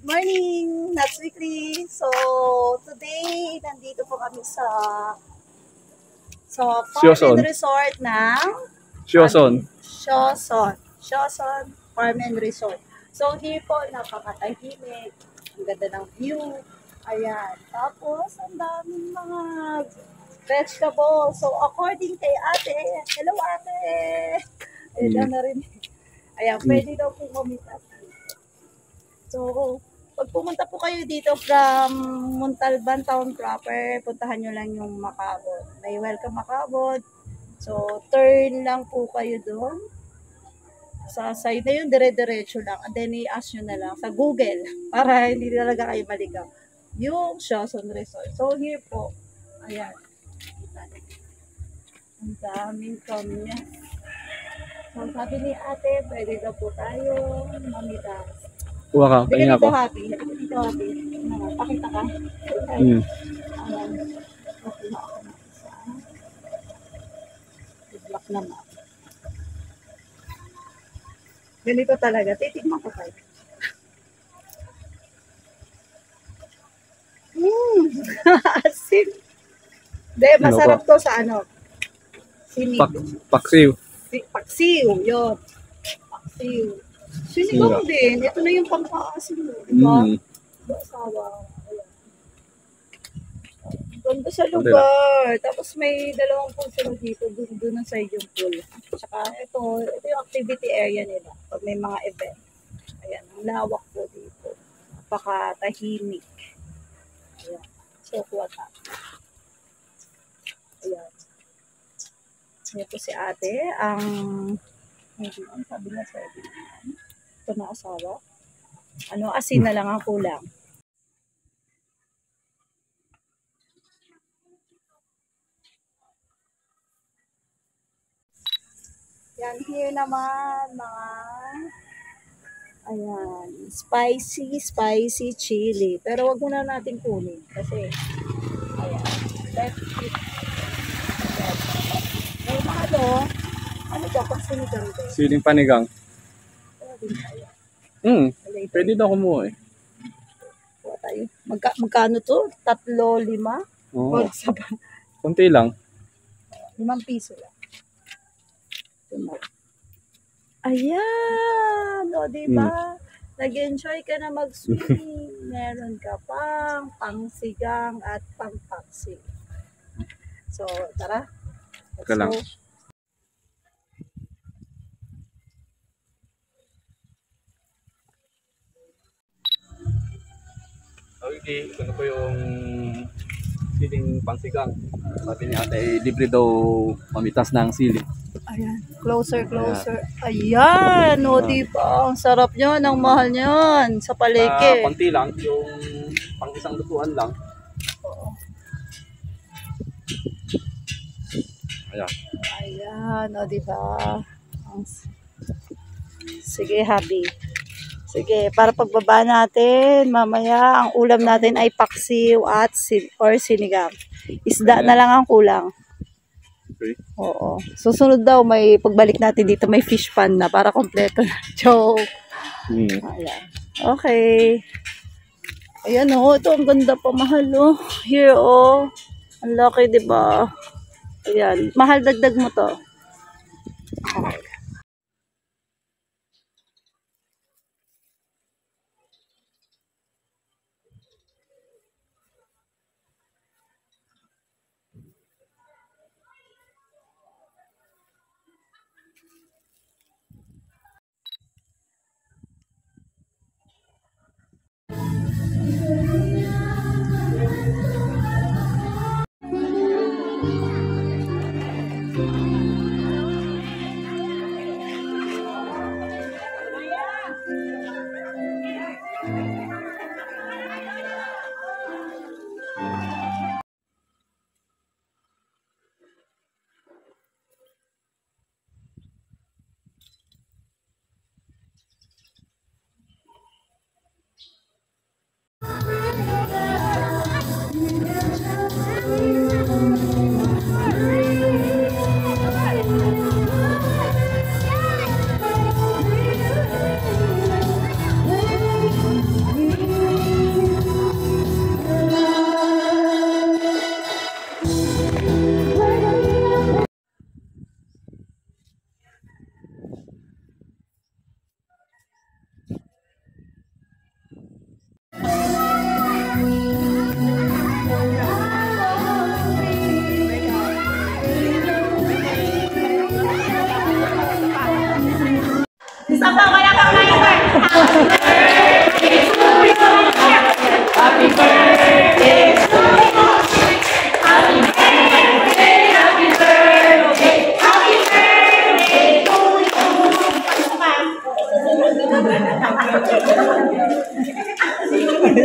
Morning! Nuts Weekly! So, today, nandito po kami sa Farm and Resort ng Sioson Farm and Resort. So, here po, napakatahimik. Ang ganda ng view. Ayan. Tapos, ang daming mga vegetables. So, according kay ate, hello ate! Ayan na rin. Ayan, pwede daw po kumitas. So, pag pumunta po kayo dito from Montalban Town proper, puntahan nyo lang yung Macabod. May welcome Macabod. So, turn lang po kayo doon. Sa side na yun, dire-diretso lang. And then, i-ask nyo na lang sa Google para hindi talaga kayo maligaw. Yung Sioson Resort. So, here po. Ayan. Ang daming kamya. So, sabi ni ate, pwede na po tayo mamitas. Kuha ka, pahinga ko. Happy. Dito happy. Pakita ka. Hmm. Okay na ako na isa. I-block naman. Ganito talaga. Titigman ko kayo. Asin. Hindi, masarap to sa ano. Sinig. Paksiw. Paksiw. Yun. Paksiw. Sinigaw din. Ito na yung pangkaasin mo. Diba? Asawa. Ganda sa lugar. Tapos may dalawang pool sila dito. Doon ang side yung pool. Tsaka ito yung activity area nila. Pag may mga event. Ayan. Ang lawak po dito. Napakatahimik. Ayan. So, kuha ka. Ayan. Ito si ate. Ang sabi na sabi ito na asawa. Ano, asin na lang ang kulang. Yan, here naman mga ayan, spicy chili. Pero wag muna natin kunin kasi ayan, let's eat. May mga ano to, pag sinigang to? Siling panigang. Pwede daw kumuha eh. Kuha tayo. Magkano to? 3-5? Oo. Kunti lang. 5 piso lang. Ayan! O, diba? Nag-enjoy ka na mag-swimming. Meron ka pang pangsigang at pangpaksi. So, tara. Ika lang. Okay, ano po yung siling pangsigang. Sabi ni ate, libre daw mamitas ng sili. Ayan, closer. Ayan, o diba? Ang sarap nyo, ang mahal nyo sa palengke. Konti lang, yung pang isang lutuan lang. Oo. Ayan, o diba? Sige, happy. Sige, para pagbaba natin, mamaya ang ulam natin ay paksiw at sinigang. Isda na lang ang kulang. Okay. Oo. Susunod daw, may pagbalik natin dito, may fish pan na para kompleto na. Joke. Ayan. Okay. Ayan o, ito ang ganda pa, mahal o. Here o. Ang laki, diba? Ayan. Mahal, dagdag mo to. Okay.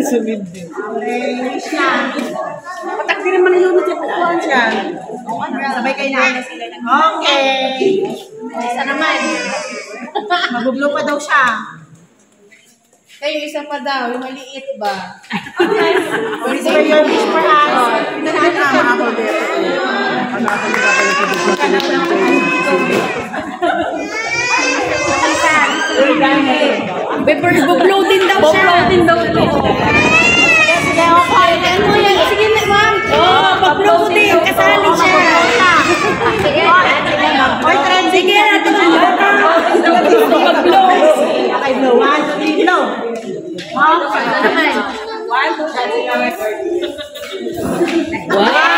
Sumindi. Okay, siya. Patak din naman yung nagtipuan siya. Sabay kayo na. Okay. Isa naman. Mabublo pa daw siya. Kayo isa pa daw, yung maliit ba? What is your wish for us? Tanaan na mga holder. Before, bublow din daw siya. Bublow din daw siya. Sige, okay. Ano yan? Sige na, ma'am. Oo, bublow din. Kasali siya. Sige, Oy, trend. Sige, natin ang bata. Bublow. Okay, blow. 1, 2, 3, blow. Wow.